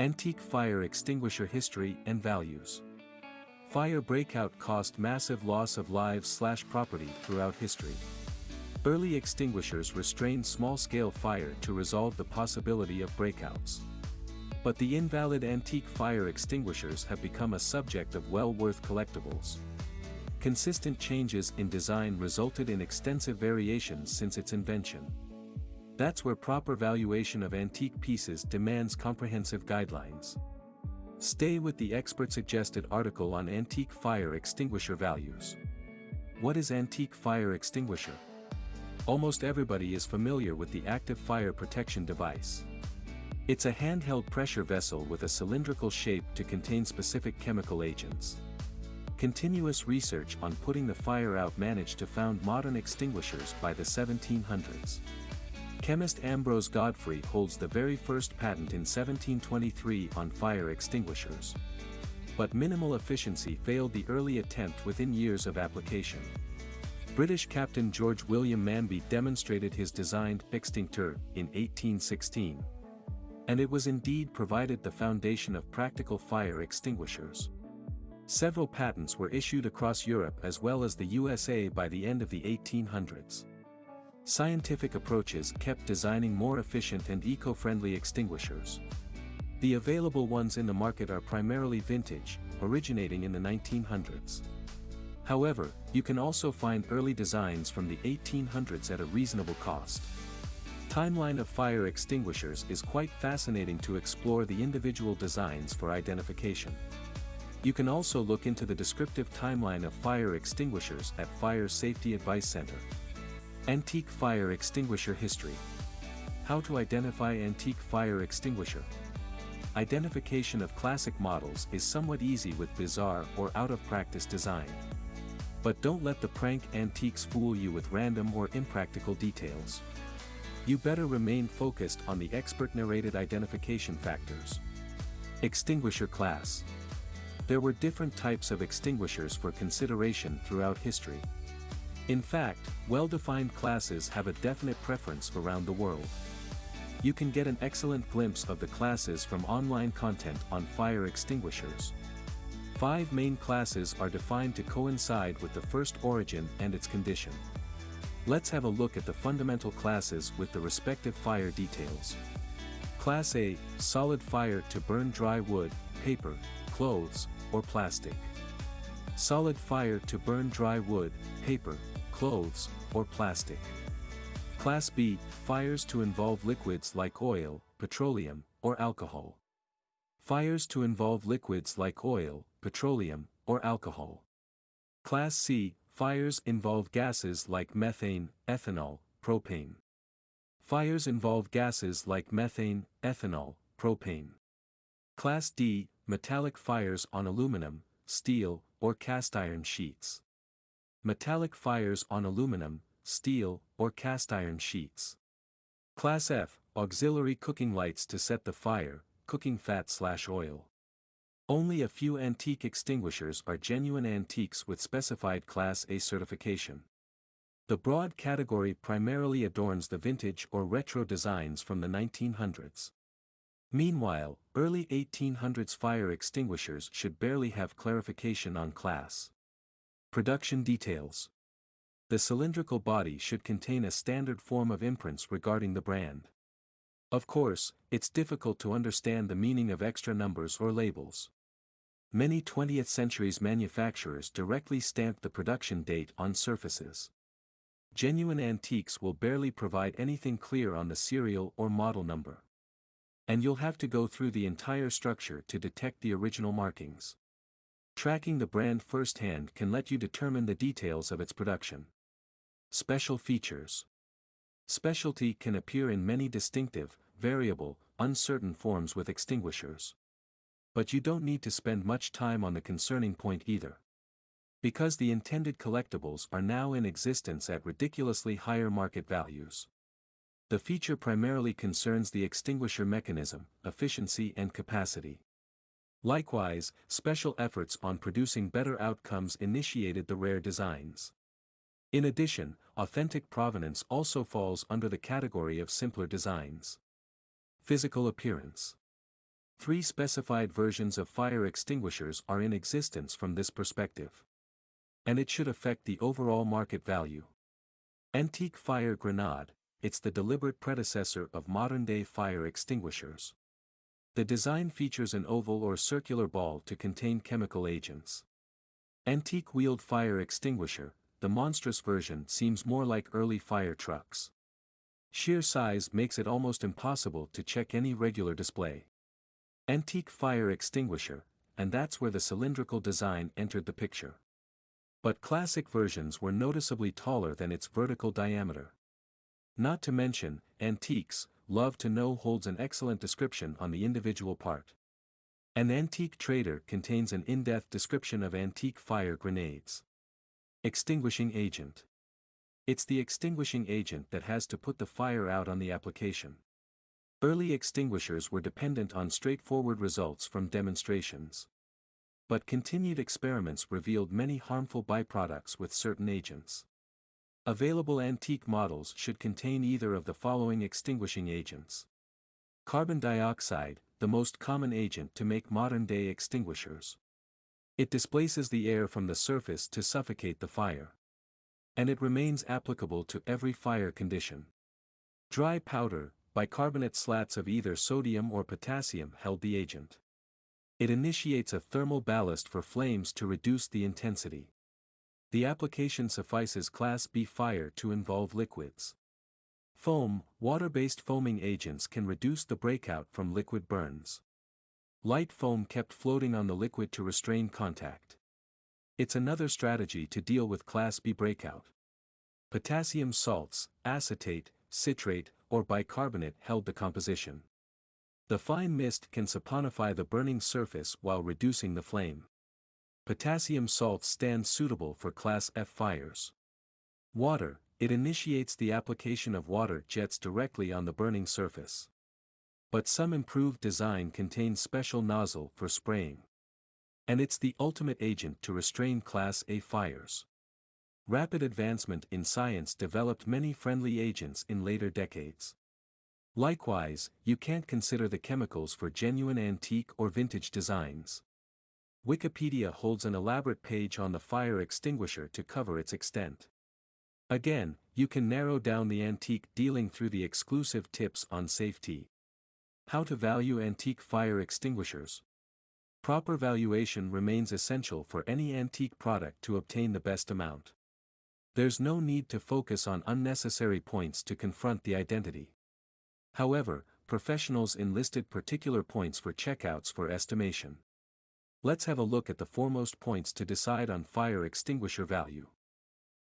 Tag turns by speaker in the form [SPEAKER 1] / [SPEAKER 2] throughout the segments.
[SPEAKER 1] Antique fire extinguisher history and values. Fire breakout caused massive loss of lives/property throughout history. Early extinguishers restrained small-scale fire to resolve the possibility of breakouts. But the invalid antique fire extinguishers have become a subject of well-worth collectibles. Consistent changes in design resulted in extensive variations since its invention. That's where proper valuation of antique pieces demands comprehensive guidelines. Stay with the expert-suggested article on antique fire extinguisher values. What is antique fire extinguisher? Almost everybody is familiar with the active fire protection device. It's a handheld pressure vessel with a cylindrical shape to contain specific chemical agents. Continuous research on putting the fire out managed to found modern extinguishers by the 1700s. Chemist Ambrose Godfrey holds the very first patent in 1723 on fire extinguishers. But minimal efficiency failed the early attempt within years of application. British Captain George William Manby demonstrated his designed extinguisher in 1816. And it was indeed provided the foundation of practical fire extinguishers. Several patents were issued across Europe as well as the USA by the end of the 1800s. Scientific approaches kept designing more efficient and eco-friendly extinguishers. The available ones in the market are primarily vintage, originating in the 1900s. However, you can also find early designs from the 1800s at a reasonable cost. Timeline of fire extinguishers is quite fascinating to explore the individual designs for identification. You can also look into the descriptive timeline of fire extinguishers at Fire Safety Advice Center. Antique fire extinguisher history. How to identify antique fire extinguisher? Identification of classic models is somewhat easy with bizarre or out-of-practice design. But don't let the prank antiques fool you with random or impractical details. You better remain focused on the expert-narrated identification factors. Extinguisher class. There were different types of extinguishers for consideration throughout history. In fact, well-defined classes have a definite preference around the world. You can get an excellent glimpse of the classes from online content on fire extinguishers. 5 main classes are defined to coincide with the first origin and its condition. Let's have a look at the fundamental classes with the respective fire details. Class A, solid fire to burn dry wood, paper, clothes, or plastic. Solid fire to burn dry wood, paper, clothes, or plastic. Class B, fires to involve liquids like oil, petroleum, or alcohol. Fires to involve liquids like oil, petroleum, or alcohol. Class C, fires involve gases like methane, ethanol, propane. Fires involve gases like methane, ethanol, propane. Class D, metallic fires on aluminum, steel, or cast iron sheets. Metallic fires on aluminum, steel, or cast iron sheets. Class F, auxiliary cooking lights to set the fire, cooking fat/oil. Only a few antique extinguishers are genuine antiques with specified Class A certification. The broad category primarily adorns the vintage or retro designs from the 1900s. Meanwhile, early 1800s fire extinguishers should barely have clarification on class. Production details. The cylindrical body should contain a standard form of imprints regarding the brand. Of course, it's difficult to understand the meaning of extra numbers or labels. Many 20th century manufacturers directly stamp the production date on surfaces. Genuine antiques will barely provide anything clear on the serial or model number. And you'll have to go through the entire structure to detect the original markings. Tracking the brand firsthand can let you determine the details of its production. Special features. Specialty can appear in many distinctive, variable, uncertain forms with extinguishers. But you don't need to spend much time on the concerning point either. Because the intended collectibles are now in existence at ridiculously higher market values. The feature primarily concerns the extinguisher mechanism, efficiency and capacity. Likewise, special efforts on producing better outcomes initiated the rare designs. In addition, authentic provenance also falls under the category of simpler designs. Physical appearance. 3 specified versions of fire extinguishers are in existence from this perspective. And it should affect the overall market value. Antique fire grenade, it's the deliberate predecessor of modern-day fire extinguishers. The design features an oval or circular ball to contain chemical agents. Antique wheeled fire extinguisher, the monstrous version seems more like early fire trucks. Sheer size makes it almost impossible to check any regular display. Antique fire extinguisher, and that's where the cylindrical design entered the picture. But classic versions were noticeably taller than its vertical diameter. Not to mention, antiques, love to know holds an excellent description on the individual part. An antique trader contains an in-depth description of antique fire grenades. Extinguishing agent. It's the extinguishing agent that has to put the fire out on the application. Early extinguishers were dependent on straightforward results from demonstrations. But continued experiments revealed many harmful byproducts with certain agents. Available antique models should contain either of the following extinguishing agents. Carbon dioxide, the most common agent to make modern-day extinguishers. It displaces the air from the surface to suffocate the fire. And it remains applicable to every fire condition. Dry powder, bicarbonate slats of either sodium or potassium held the agent. It initiates a thermal ballast for flames to reduce the intensity. The application suffices Class B fire to involve liquids. Foam, water-based foaming agents can reduce the breakout from liquid burns. Light foam kept floating on the liquid to restrain contact. It's another strategy to deal with Class B breakout. Potassium salts, acetate, citrate, or bicarbonate held the composition. The fine mist can saponify the burning surface while reducing the flame. Potassium salts stand suitable for Class F fires. Water, it initiates the application of water jets directly on the burning surface. But some improved design contains special nozzle for spraying. And it's the ultimate agent to restrain Class A fires. Rapid advancement in science developed many friendly agents in later decades. Likewise, you can't consider the chemicals for genuine antique or vintage designs. Wikipedia holds an elaborate page on the fire extinguisher to cover its extent. Again, you can narrow down the antique dealing through the exclusive tips on safety. How to value antique fire extinguishers. Proper valuation remains essential for any antique product to obtain the best amount. There's no need to focus on unnecessary points to confront the identity. However, professionals enlisted particular points for checkouts for estimation. Let's have a look at the foremost points to decide on fire extinguisher value.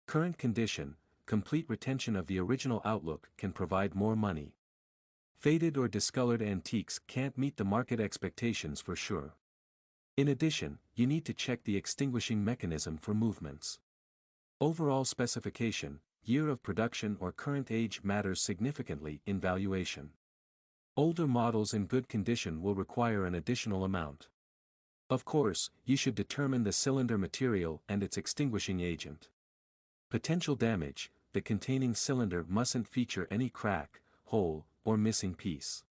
[SPEAKER 1] Current condition, complete retention of the original outlook can provide more money. Faded or discolored antiques can't meet the market expectations for sure. In addition, you need to check the extinguishing mechanism for movements. Overall specification, year of production or current age matters significantly in valuation. Older models in good condition will require an additional amount. Of course, you should determine the cylinder material and its extinguishing agent. Potential damage, the containing cylinder mustn't feature any crack, hole, or missing piece.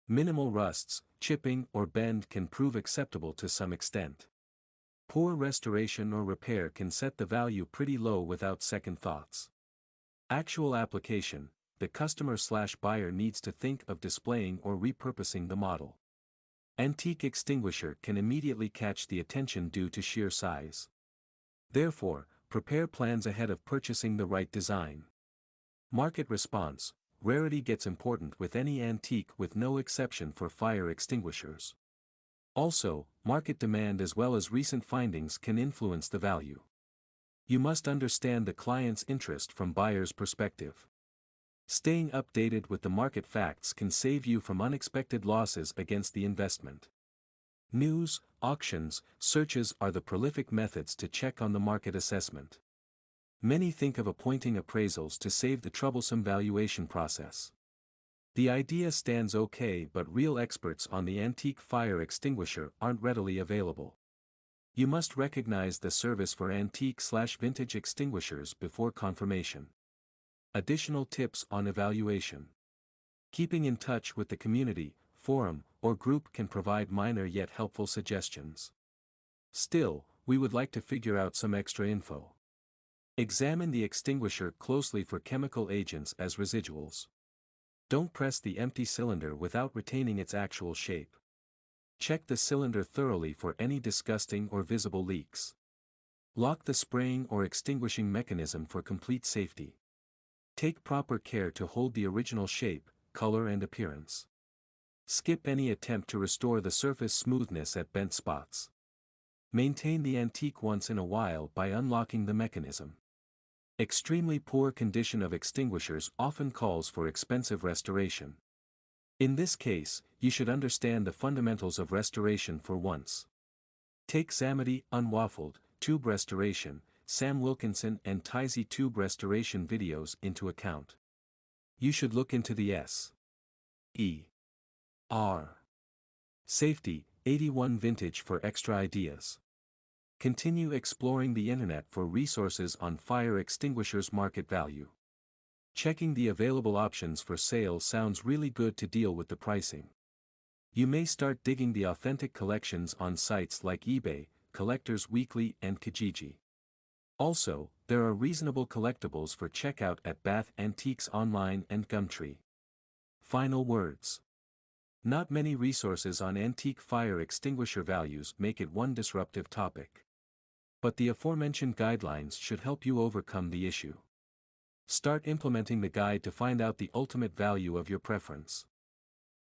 [SPEAKER 1] Minimal rusts, chipping or bend can prove acceptable to some extent. Poor restoration or repair can set the value pretty low without second thoughts. Actual application, the customer/buyer needs to think of displaying or repurposing the model. Antique extinguisher can immediately catch the attention due to sheer size. Therefore, prepare plans ahead of purchasing the right design. Market response, rarity gets important with any antique with no exception for fire extinguishers. Also, market demand as well as recent findings can influence the value. You must understand the client's interest from buyer's perspective. Staying updated with the market facts can save you from unexpected losses against the investment. News, auctions, searches are the prolific methods to check on the market assessment. Many think of appointing appraisals to save the troublesome valuation process. The idea stands okay, but real experts on the antique fire extinguisher aren't readily available. You must recognize the service for antique/vintage extinguishers before confirmation. Additional tips on evaluation. Keeping in touch with the community, forum, or group can provide minor yet helpful suggestions. Still, we would like to figure out some extra info. Examine the extinguisher closely for chemical agents as residuals. Don't press the empty cylinder without retaining its actual shape. Check the cylinder thoroughly for any disgusting or visible leaks. Lock the spraying or extinguishing mechanism for complete safety. Take proper care to hold the original shape, color and appearance. Skip any attempt to restore the surface smoothness at bent spots. Maintain the antique once in a while by unlocking the mechanism. Extremely poor condition of extinguishers often calls for expensive restoration. In this case, you should understand the fundamentals of restoration for once. Take Zamity Unwaffled Tube Restoration, Sam Wilkinson and Tizy Tube Restoration videos into account. You should look into the S.E.R. Safety 81 Vintage for extra ideas. Continue exploring the internet for resources on fire extinguishers market value. Checking the available options for sale sounds really good to deal with the pricing. You may start digging the authentic collections on sites like eBay, Collectors Weekly and Kijiji. Also, there are reasonable collectibles for checkout at Bath Antiques Online and Gumtree. Final words. Not many resources on antique fire extinguisher values make it one disruptive topic. But the aforementioned guidelines should help you overcome the issue. Start implementing the guide to find out the ultimate value of your preference.